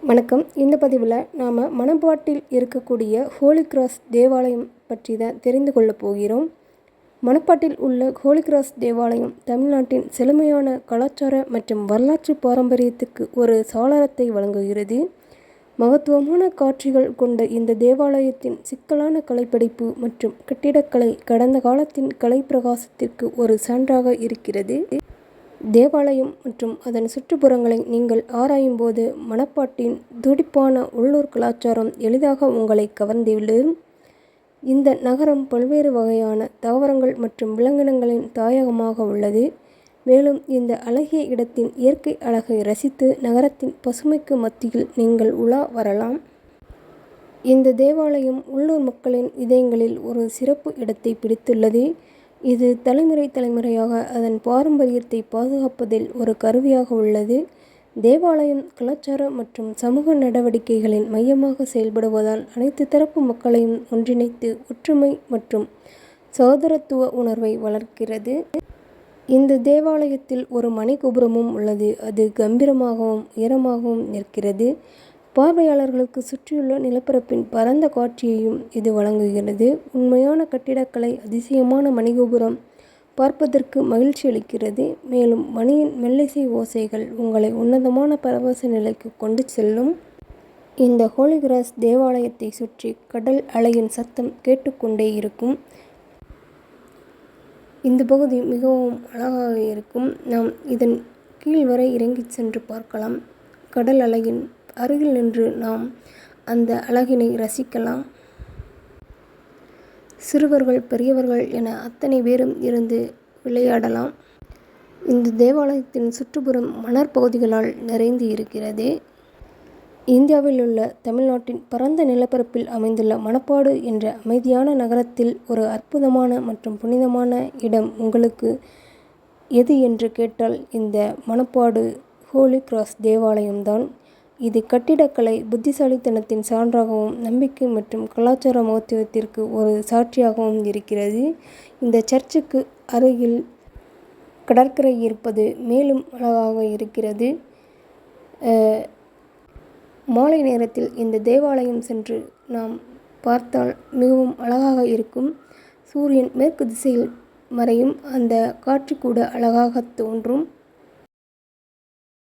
வணக்கம். இந்த பதிவில் நாம் மணப்பாட்டில் இருக்கக்கூடிய ஹோலி கிராஸ் தேவாலயம் பற்றி தான் தெரிந்து கொள்ளப் போகிறோம். மணப்பாட்டில் உள்ள ஹோலி கிராஸ் தேவாலயம் தமிழ்நாட்டின் செழுமையான கலாச்சார மற்றும் வரலாற்று பாரம்பரியத்துக்கு ஒரு சாளரத்தை வழங்குகிறது. மகத்துவமான காட்சிகள் கொண்ட இந்த தேவாலயத்தின் சிக்கலான கலைப்படைப்பு மற்றும் கட்டிடக்கலை கடந்த காலத்தின் கலை பிரகாசத்திற்கு ஒரு சான்றாக இருக்கிறது. தேவாலயம் மற்றும் அதன் சுற்றுப்புறங்களை நீங்கள் ஆராயும் போது மணப்பாட்டின் துடிப்பான உள்ளூர் கலாச்சாரம் எளிதாக உங்களை கவர்ந்துவிடும். இந்த நகரம் பல்வேறு வகையான தாவரங்கள் மற்றும் விலங்கினங்களின் தாயகமாக உள்ளது. மேலும் இந்த அழகிய இடத்தின் இயற்கை அழகை ரசித்து நகரத்தின் பசுமைக்கு மத்தியில் நீங்கள் உலா வரலாம். இந்த தேவாலயம் உள்ளூர் மக்களின் இதயங்களில் ஒரு சிறப்பு இடத்தை பிடித்துள்ளது. இது தலைமுறையாக அதன் பாரம்பரியத்தை பாதுகாப்பதில் ஒரு கருவியாக உள்ளது. தேவாலயம் கலாச்சார மற்றும் சமூக நடவடிக்கைகளின் மையமாக செயல்படுவதால் அனைத்து தரப்பு மக்களையும் ஒன்றிணைத்து ஒற்றுமை மற்றும் சகோதரத்துவ உணர்வை வளர்க்கிறது. இந்த தேவாலயத்தில் ஒரு மணிகோபுரமும் உள்ளது. அது கம்பீரமாகவும் உயரமாகவும் நிற்கிறது. பார்வையாளர்களுக்கு சுற்றியுள்ள நிலப்பரப்பின் பரந்த காட்சியையும் இது வழங்குகிறது. உண்மையான கட்டிடக்கலை அதிசயமான மணிகோபுரம் பார்ப்பதற்கு மகிழ்ச்சி அளிக்கிறது. மேலும் மணியின் மெல்லிசை ஓசைகள் உங்களை உன்னதமான பரவச நிலைக்கு கொண்டு செல்லும். இந்த ஹோலி கிராஸ் தேவாலயத்தை சுற்றி கடல் அலையின் சத்தம் கேட்டுக்கொண்டே இருக்கும். இந்த பகுதி மிகவும் அழகாக இருக்கும். நாம் இதன் கீழ் வரை இறங்கி சென்று பார்க்கலாம். கடல் அலையின் அருகில் நின்று நாம் அந்த அழகினை ரசிக்கலாம். சிறுவர்கள் பெரியவர்கள் என அத்தனை பேரும் இருந்து விளையாடலாம். இந்த தேவாலயத்தின் சுற்றுப்புறம் மணற்பகுதிகளால் நிறைந்து இருக்கிறது. இந்தியாவில் உள்ள தமிழ்நாட்டின் பரந்த நிலப்பரப்பில் அமைந்துள்ள மணப்பாடு என்ற அமைதியான நகரத்தில் ஒரு அற்புதமான மற்றும் புனிதமான இடம் உங்களுக்கு எது என்று கேட்டால் இந்த மணப்பாடு ஹோலி கிராஸ் தேவாலயம்தான். இது கட்டிடக்கலை புத்திசாலித்தனத்தின் சான்றாகவும் நம்பிக்கை மற்றும் கலாச்சார மகத்துவத்திற்கு ஒரு சாட்சியாகவும் இருக்கிறது. இந்த சர்ச்சுக்கு அருகில் கடற்கரை இருப்பது மேலும் அழகாக இருக்கிறது. மாலை நேரத்தில் இந்த தேவாலயம் சென்று நாம் பார்த்தால் மிகவும் அழகாக இருக்கும். சூரியன் மேற்கு திசையில் மறையும் அந்த காட்சி கூட அழகாக தோன்றும்.